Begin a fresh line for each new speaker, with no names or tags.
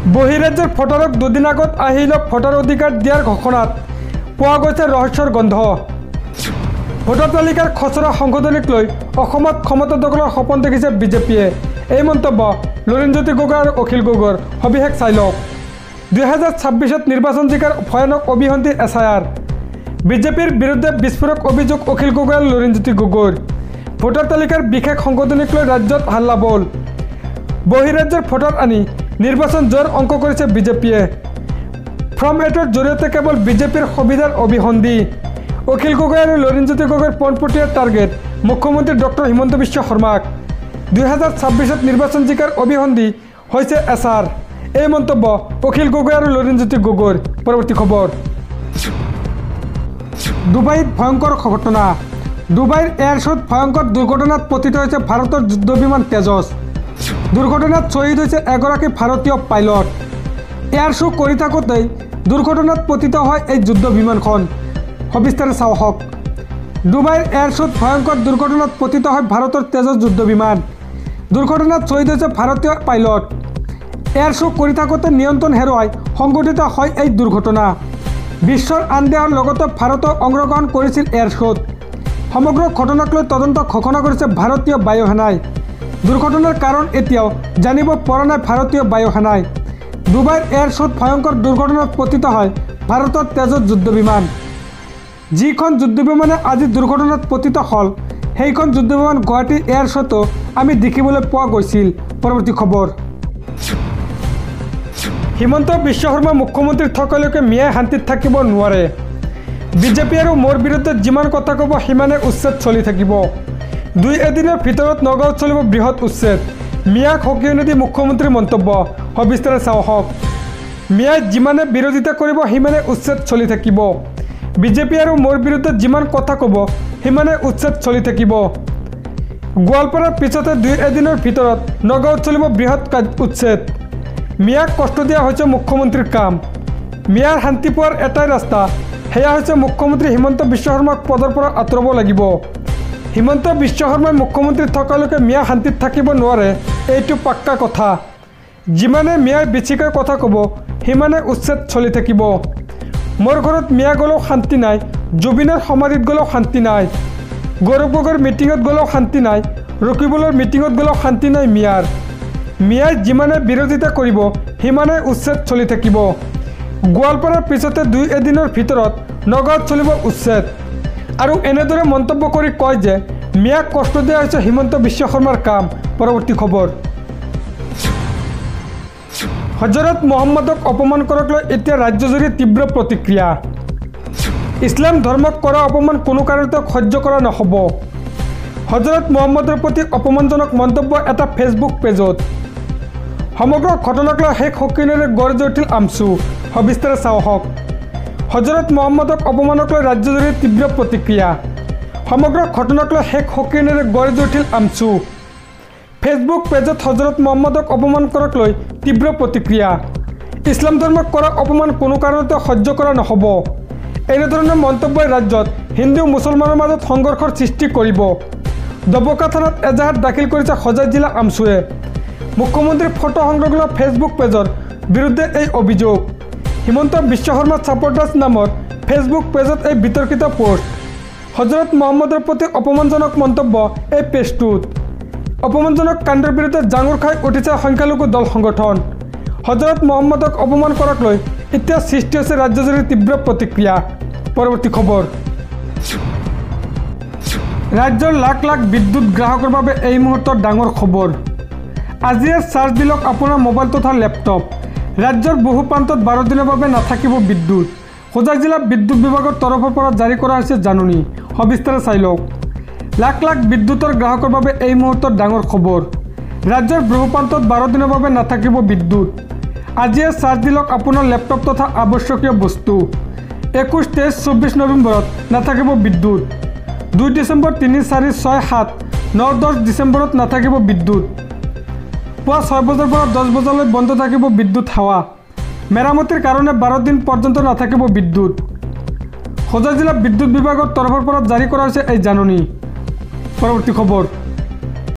বহিৰাজ্যৰ ভোটাৰক দুদিন আগত আহিল ভোটাৰ অধিকাৰ দিয়াৰ ঘোষণাত পোৱা গৈছে ৰহস্যৰ গন্ধ। ভোটাৰ তালিকাৰ খচৰা সংশোধনীক লৈ অসমত ক্ষমতা দখলৰ সপোন দেখিছে বিজেপিয়ে। এই মন্তব্য লুৰিণজ্যোতি গগৈ আৰু অখিল গগৈৰ। সবিশেষ চাই লওক। 2026ত নিৰ্বাচন জিকাৰ ভয়ানক অভিসন্ধি SIR। বিজেপিৰ বিৰুদ্ধে বিস্ফোৰক অভিযোগ অখিল গগৈ আৰু লুৰিণজ্যোতি গগৈৰ। ভোটাৰ তালিকাৰ বিশেষ সংশোধনীক লৈ ৰাজ্যত হাল্লাবোল। বহিৰাজ্যৰ ভোটাৰ আনি নিৰ্বাচন জয়ৰ অংক কৰিছে বিজেপিয়ে। ফৰ্ম 8ৰ জৰিয়তে কেৱল বিজেপিৰ সুবিধাৰ অভিসন্ধি। অখিল গগৈ আৰু লুৰিণজ্যোতি গগৈৰ পোনপটীয়া টাৰ্গেট মুখ্যমন্ত্ৰী ডক্টৰ হিমন্ত বিশ্ব শৰ্মাক। 2026ত নিৰ্বাচন জিকাৰ অভিসন্ধি হৈছে SR। এই মন্তব্য অখিল গগৈ আৰু লুৰিণজ্যোতি গগৈৰ। পৰৱৰ্তী খবৰ। ডুবাইত ভয়ংকৰ ঘটনা। ডুবাইৰ এয়াৰ শ্ব'ত ভয়ংকৰ দুৰ্ঘটনাত পতিত হৈছে ভাৰতৰ যুদ্ধ বিমান তেজছ। দুৰ্ঘটনাত শ্বহীদ হৈছে এগৰাকী ভাৰতীয় পাইলট। এয়াৰ শ্ব' কৰি থাকোঁতেই দুৰ্ঘটনাত পতিত হয় এই যুদ্ধ বিমানখন। সবিস্তাৰে চাওঁ আহক। ডুবাইৰ এয়াৰ শ্ব'ত ভয়ংকৰ দুৰ্ঘটনাত পতিত হয় ভাৰতৰ তেজছ যুদ্ধ বিমান। দুৰ্ঘটনাত শ্বহীদ হৈছে ভাৰতীয় পাইলট। এয়াৰ শ্ব' কৰি থাকোঁতে নিয়ন্ত্ৰণ হেৰুৱাই সংঘটিত হয় এই দুৰ্ঘটনা। বিশ্বৰ আন দেশৰ লগতে ভাৰতেও অংশগ্ৰহণ কৰিছিল এয়াৰ শ্ব'ত। সমগ্ৰ ঘটনাক লৈ তদন্ত ঘোষণা কৰিছে ভাৰতীয় বায়ুসেনাই। দুৰ্ঘটনাৰ কাৰণ এতিয়াও জানিব পৰা নাই ভাৰতীয় বায়ুসেনাই। ডুবাইৰ এয়াৰ শ্ব'ত ভয়ংকৰ দুৰ্ঘটনাত পতিত হয় ভাৰতৰ তেজছ যুদ্ধ বিমান। যিখন যুদ্ধ বিমানে আজি দুৰ্ঘটনাত পতিত হ'ল সেইখন যুদ্ধ বিমান গুৱাহাটী এয়াৰ শ্ব'তো আমি দেখিবলৈ পোৱা গৈছিল। পৰৱৰ্তী খবৰ। হিমন্ত বিশ্ব শৰ্মা মুখ্যমন্ত্ৰী থকালৈকে মিয়াই শান্তিত থাকিব নোৱাৰে। বিজেপি আৰু মোৰ বিৰুদ্ধে যিমান কথা ক'ব সিমানে উচ্ছেদ চলি থাকিব। 2 এদিনৰ ভিতৰত নগাঁৱত চলিব বৃহৎ উচ্ছেদ। মিয়াক সকীয়াই নিদি মুখ্যমন্ত্ৰীৰ মন্তব্য। সবিস্তাৰে চাওঁ আহক। মিয়াই যিমানে বিৰোধিতা কৰিব সিমানে উচ্ছেদ চলি থাকিব। বিজেপি আৰু মোৰ বিৰুদ্ধে যিমান কথা ক'ব সিমানে উচ্ছেদ চলি থাকিব। গোৱালপাৰাৰ পিছতে 2 এদিনৰ ভিতৰত নগাঁৱত চলিব বৃহৎ উচ্ছেদ। মিয়াক কষ্ট দিয়া হৈছে মুখ্যমন্ত্ৰীৰ কাম। মিয়াৰ শান্তি পোৱাৰ এটাই ৰাস্তা, সেয়া হৈছে মুখ্যমন্ত্ৰী হিমন্ত বিশ্ব শৰ্মাক পদৰ পৰা আঁতৰাব লাগিব। হিমন্ত বিশ্ব শৰ্মাই মুখ্যমন্ত্ৰী থকালৈকে মিয়া শান্তিত থাকিব নোৱাৰে, এইটো পাক্কা কথা। যিমানে মিয়াই বেছিকৈ কথা ক'ব সিমানে উচ্ছেদ চলি থাকিব। মোৰ ঘৰত মিয়া গ'লেও শান্তি নাই, জুবিনৰ সমাধিত গ'লেও শান্তি নাই, গৌৰৱ গগৈৰ মিটিঙত গ'লেও শান্তি নাই, ৰকিবুলৰ মিটিঙত গ'লেও শান্তি নাই মিয়াৰ। মিয়াই যিমানে বিৰোধিতা কৰিব সিমানে উচ্ছেদ চলি থাকিব। গোৱালপাৰাৰ পিছতে 2 এদিনৰ ভিতৰত নগাঁৱত চলিব উচ্ছেদ। আৰু এনেদৰে মন্তব্য কৰি কয় যে মিয়াক কষ্ট দিয়া হৈছে হিমন্ত বিশ্ব শৰ্মাৰ কাম। পৰৱৰ্তী খবৰ। হজৰত মহম্মদক অপমান কৰাক লৈ এতিয়া ৰাজ্যজুৰি তীব্ৰ প্ৰতিক্ৰিয়া। ইছলাম ধৰ্মক কৰা অপমান কোনো কাৰণতে সহ্য কৰা নহ'ব। হজৰত মহম্মদৰ প্ৰতি অপমানজনক মন্তব্য এটা ফেচবুক পেজত। সমগ্ৰ ঘটনাক লৈ শেষ সকিনেৰে গৰ্জি উঠিল আমচু। সবিস্তাৰে চাওঁ আহক। হজৰত মহম্মদক অপমানক লৈ ৰাজ্যজুৰি তীব্ৰ প্ৰতিক্ৰিয়া। সমগ্ৰ ঘটনাক লৈ শেষ সকিনেৰে গৰ্জি উঠিল আমচু। ফেচবুক পেজত হজৰত মহম্মদক অপমান কৰাক লৈ তীব্ৰ প্ৰতিক্ৰিয়া। ইছলাম ধৰ্মক কৰা অপমান কোনো কাৰণতে সহ্য কৰা নহ'ব। এনেধৰণৰ মন্তব্যই ৰাজ্যত হিন্দু মুছলমানৰ মাজত সংঘৰ্ষৰ সৃষ্টি কৰিব। ডবকা থানাত এজাহাৰ দাখিল কৰিছে হোজাই জিলা আমচুৱে। মুখ্যমন্ত্ৰীৰ ফটো সংলগ্ন ফেচবুক পেজৰ বিৰুদ্ধে এই অভিযোগ। হিমন্ত বিশ্ব শৰ্মা ছাপোৰ্টাৰ্ছ নামৰ ফেচবুক পেজত এই বিতৰ্কিত পোষ্ট। হজৰত মহম্মদৰ প্ৰতি অপমানজনক মন্তব্য এই পেজটোত। অপমানজনক কাণ্ডৰ বিৰুদ্ধে জাঙুৰ খাই উঠিছে সংখ্যালঘু দল সংগঠন। হজৰত মহম্মদক অপমান কৰাক লৈ এতিয়া সৃষ্টি হৈছে ৰাজ্যজুৰি তীব্ৰ প্ৰতিক্ৰিয়া। পৰৱৰ্তী খবৰ। ৰাজ্যৰ লাখ লাখ বিদ্যুৎ গ্ৰাহকৰ বাবে এই মুহূৰ্তত ডাঙৰ খবৰ। আজিয়ে চাৰ্জ দিলক আপোনাৰ মোবাইল তথা লেপটপ। ৰাজ্যৰ বহু প্ৰান্তত 12 দিনৰ বাবে নাথাকিব বিদ্যুৎ। হোজাই জিলা বিদ্যুৎ বিভাগৰ তৰফৰ পৰা জাৰি কৰা হৈছে জাননী। সবিস্তাৰে চাই লওক। লাখ লাখ বিদ্যুৎৰ গ্ৰাহকৰ বাবে এই মুহূৰ্তত ডাঙৰ খবৰ। ৰাজ্যৰ বহু প্ৰান্তত 12 দিনৰ বাবে নাথাকিব বিদ্যুৎ। আজিয়ে চাৰ্জ দিলক আপোনাৰ লেপটপ তথা আৱশ্যকীয় বস্তু। 21, 23, 24 নৱেম্বৰত নাথাকিব বিদ্যুৎ। 2 ডিচেম্বৰ, 3, 4, 6, 7, 9, 10 ডিচেম্বৰত নাথাকিব বিদ্যুৎ। পুৱা 6 বজাৰ পৰা 10 বজালৈ বন্ধ থাকিব বিদ্যুৎ সেৱা। মেৰামতিৰ কাৰণে 12 দিন পৰ্যন্ত নাথাকিব বিদ্যুৎ। হোজাই জিলা বিদ্যুৎ বিভাগৰ তৰফৰ পৰা জাৰি কৰা হৈছে এই জাননী। পৰৱৰ্তী খবৰ।